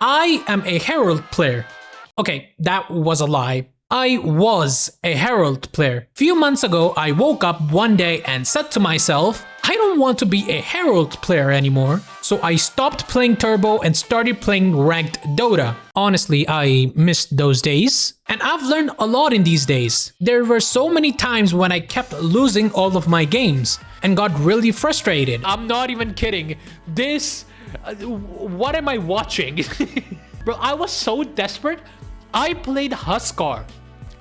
I am a Herald player. Okay, that was a lie. I was a Herald player. Few months ago, I woke up one day and said to myself, I don't want to be a Herald player anymore. So I stopped playing Turbo and started playing ranked Dota. Honestly, I missed those days. And I've learned a lot in these days. There were so many times when I kept losing all of my games and got really frustrated. I'm not even kidding. What am I watching? Bro, I was so desperate. I played Huskar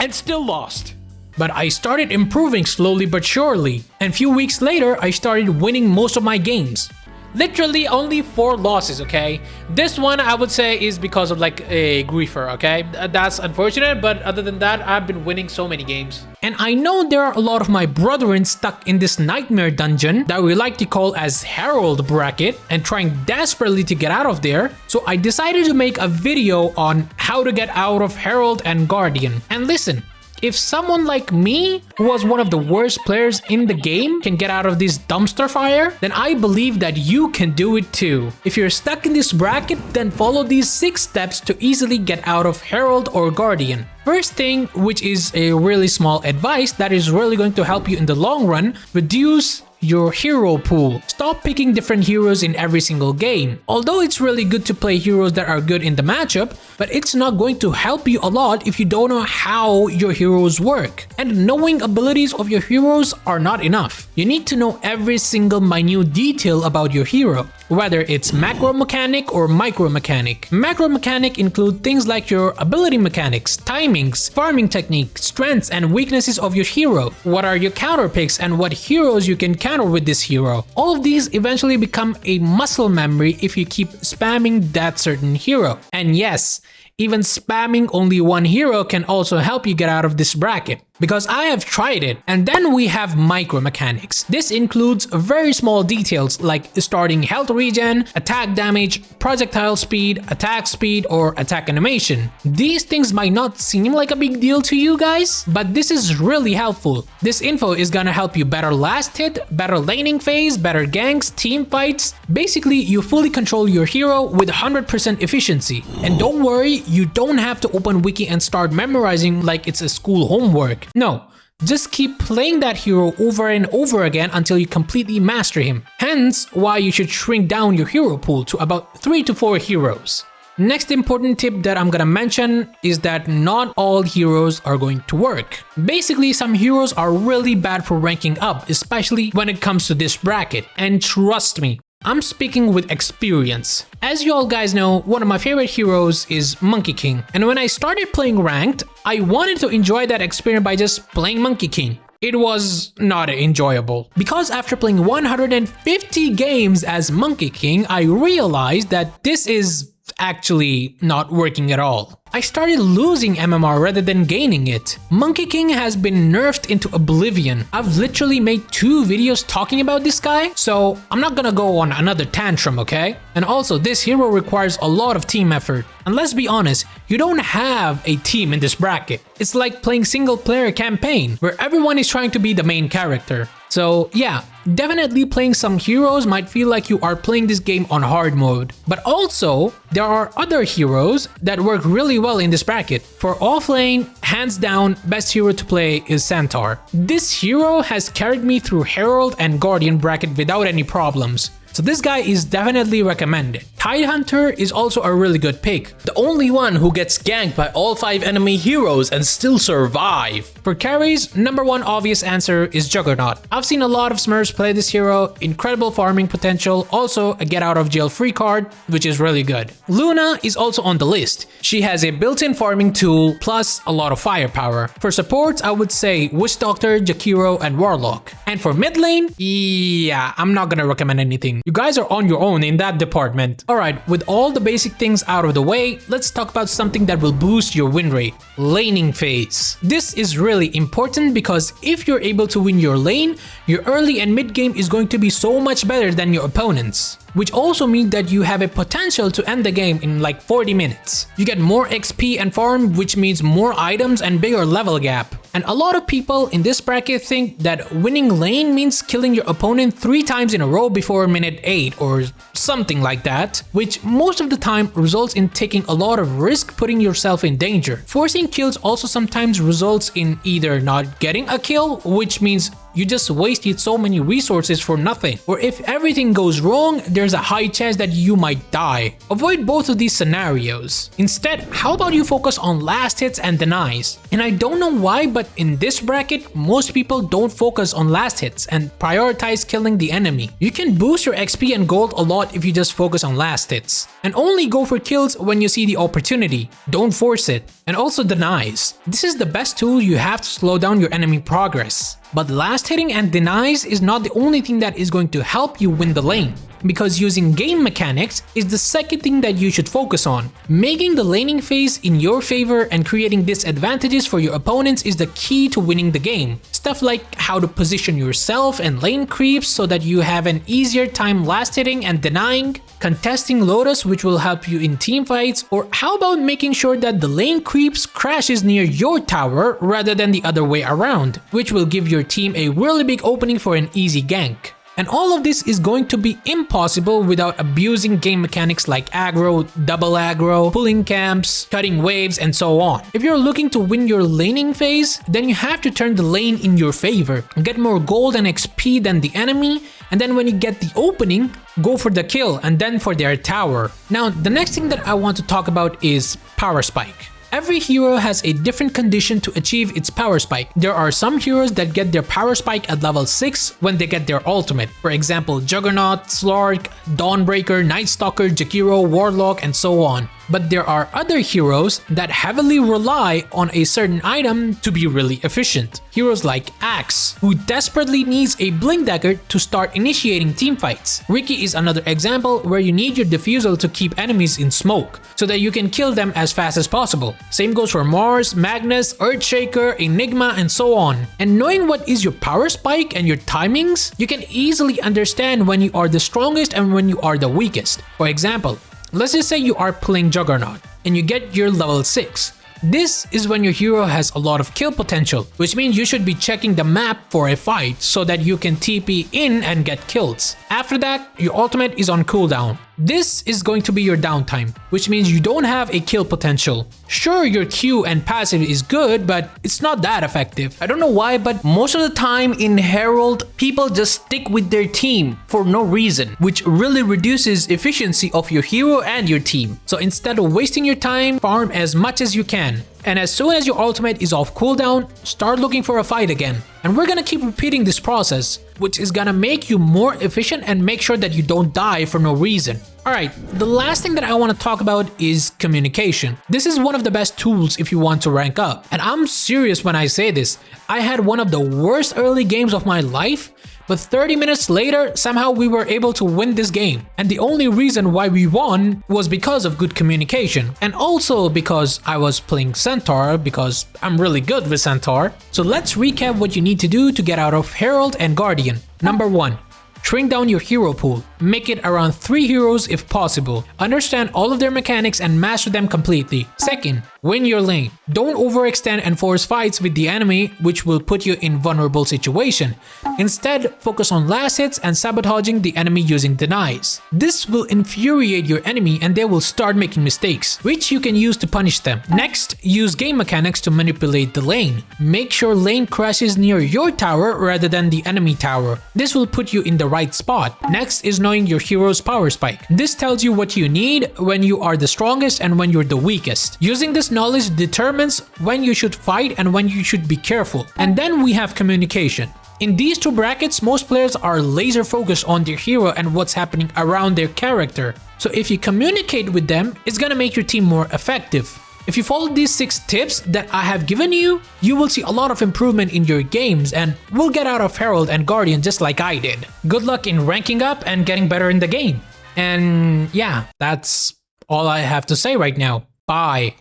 and still lost. But I started improving slowly but surely, and few weeks later I started winning most of my games. Literally only 4 losses, okay? This one I would say is because of like a griefer, okay? That's unfortunate, but other than that, I've been winning so many games. And I know there are a lot of my brethren stuck in this nightmare dungeon that we like to call as Herald bracket and trying desperately to get out of there. So I decided to make a video on how to get out of Herald and Guardian. And listen, if someone like me, who was one of the worst players in the game, can get out of this dumpster fire, then I believe that you can do it too. If you're stuck in this bracket, then follow these 6 steps to easily get out of Herald or Guardian. First thing, which is a really small advice that is really going to help you in the long run, reduce your hero pool. Stop picking different heroes in every single game. Although it's really good to play heroes that are good in the matchup, but it's not going to help you a lot if you don't know how your heroes work. And knowing abilities of your heroes are not enough. You need to know every single minute detail about your hero, whether it's macro mechanic or micro mechanic. Macro mechanic include things like your ability mechanics, timings, farming technique, strengths and weaknesses of your hero. What are your counter picks and what heroes you can counter with this hero. All of these eventually become a muscle memory if you keep spamming that certain hero. And yes, even spamming only one hero can also help you get out of this bracket, because I have tried it. And then we have micro mechanics. This includes very small details like starting health regen, attack damage, projectile speed, attack speed, or attack animation. These things might not seem like a big deal to you guys, but this is really helpful. This info is gonna help you better last hit, better laning phase, better ganks, team fights. Basically, you fully control your hero with 100% efficiency. And don't worry, you don't have to open wiki and start memorizing like it's a school homework. No, just keep playing that hero over and over again until you completely master him. Hence, why you should shrink down your hero pool to about 3 to 4 heroes. Next important tip that I'm gonna mention is that not all heroes are going to work. Basically, some heroes are really bad for ranking up, especially when it comes to this bracket. And trust me, I'm speaking with experience. As you all guys know, one of my favorite heroes is Monkey King. And when I started playing ranked, I wanted to enjoy that experience by just playing Monkey King. It was not enjoyable. Because after playing 150 games as Monkey King, I realized that this is actually not working at all. I started losing MMR rather than gaining it. Monkey King has been nerfed into oblivion. I've literally made 2 videos talking about this guy, so I'm not gonna go on another tantrum, okay? And also, this hero requires a lot of team effort. And let's be honest, you don't have a team in this bracket. It's like playing single player campaign, where everyone is trying to be the main character. So yeah, definitely playing some heroes might feel like you are playing this game on hard mode. But also, there are other heroes that work really well in this bracket. For offlane, hands down, best hero to play is Centaur. This hero has carried me through Herald and Guardian bracket without any problems. So this guy is definitely recommended. Tidehunter is also a really good pick. The only one who gets ganked by all 5 enemy heroes and still survive. For carries, number 1 obvious answer is Juggernaut. I've seen a lot of Smurfs play this hero, incredible farming potential, also a get out of jail free card, which is really good. Luna is also on the list. She has a built-in farming tool, plus a lot of firepower. For supports, I would say Witch Doctor, Jakiro, and Warlock. And for mid lane, yeah, I'm not gonna recommend anything. You guys are on your own in that department. Alright, with all the basic things out of the way, let's talk about something that will boost your win rate. Laning phase. This is really important because if you're able to win your lane, your early and mid game is going to be so much better than your opponents. Which also means that you have a potential to end the game in like 40 minutes. You get more XP and farm, which means more items and bigger level gap. And a lot of people in this bracket think that winning lane means killing your opponent 3 times in a row before minute 8 or something like that, which most of the time results in taking a lot of risk, putting yourself in danger. Forcing kills also sometimes results in either not getting a kill, which means you just wasted so many resources for nothing, or if everything goes wrong, there's a high chance that you might die. Avoid both of these scenarios. Instead, how about you focus on last hits and denies? And I don't know why, but in this bracket, most people don't focus on last hits and prioritize killing the enemy. You can boost your XP and gold a lot if you just focus on last hits. And only go for kills when you see the opportunity. Don't force it. And also denies. This is the best tool you have to slow down your enemy progress. But last hitting and denies is not the only thing that is going to help you win the lane, because using game mechanics is the second thing that you should focus on. Making the laning phase in your favor and creating disadvantages for your opponents is the key to winning the game. Stuff like how to position yourself and lane creeps so that you have an easier time last hitting and denying, contesting Lotus which will help you in team fights, or how about making sure that the lane creeps crashes near your tower rather than the other way around, which will give your team a really big opening for an easy gank. And all of this is going to be impossible without abusing game mechanics like aggro, double aggro, pulling camps, cutting waves, and so on. If you're looking to win your laning phase, then you have to turn the lane in your favor, get more gold and XP than the enemy, and then when you get the opening, go for the kill and then for their tower. Now, the next thing that I want to talk about is power spike. Every hero has a different condition to achieve its power spike. There are some heroes that get their power spike at level 6 when they get their ultimate. For example, Juggernaut, Slark, Dawnbreaker, Night Stalker, Jakiro, Warlock, and so on. But there are other heroes that heavily rely on a certain item to be really efficient. Heroes like Axe, who desperately needs a Blink Dagger to start initiating team fights. Riki is another example where you need your defusal to keep enemies in smoke, so that you can kill them as fast as possible. Same goes for Mars, Magnus, Earthshaker, Enigma, and so on. And knowing what is your power spike and your timings, you can easily understand when you are the strongest and when you are the weakest. For example, let's just say you are playing Juggernaut and you get your level 6. This is when your hero has a lot of kill potential, which means you should be checking the map for a fight so that you can TP in and get kills. After that, your ultimate is on cooldown. This is going to be your downtime, which means you don't have a kill potential. Sure, your Q and passive is good, but it's not that effective. I don't know why, but most of the time in Herald, people just stick with their team for no reason, which really reduces efficiency of your hero and your team. So instead of wasting your time, farm as much as you can. And as soon as your ultimate is off cooldown, start looking for a fight again. And we're gonna keep repeating this process, which is gonna make you more efficient and make sure that you don't die for no reason. Alright, the last thing that I want to talk about is communication. This is one of the best tools if you want to rank up. And I'm serious when I say this. I had one of the worst early games of my life, but 30 minutes later, somehow we were able to win this game. And the only reason why we won was because of good communication. And also because I was playing Centaur, because I'm really good with Centaur. So let's recap what you need to do to get out of Herald and Guardian. Number 1. Shrink down your hero pool. Make it around 3 heroes if possible. Understand all of their mechanics and master them completely. Second, win your lane. Don't overextend and force fights with the enemy, which will put you in vulnerable situation. Instead, focus on last hits and sabotaging the enemy using denies. This will infuriate your enemy and they will start making mistakes, which you can use to punish them. Next, use game mechanics to manipulate the lane. Make sure lane crashes near your tower rather than the enemy tower. This will put you in the right spot. Next is knowing your hero's power spike. This tells you what you need when you are the strongest and when you're the weakest. Using this knowledge determines when you should fight and when you should be careful. And then we have communication. In these two brackets, most players are laser focused on their hero and what's happening around their character. So if you communicate with them, it's gonna make your team more effective. If you follow these 6 tips that I have given you, you will see a lot of improvement in your games and will get out of Herald and Guardian just like I did. Good luck in ranking up and getting better in the game. And yeah, that's all I have to say right now. Bye.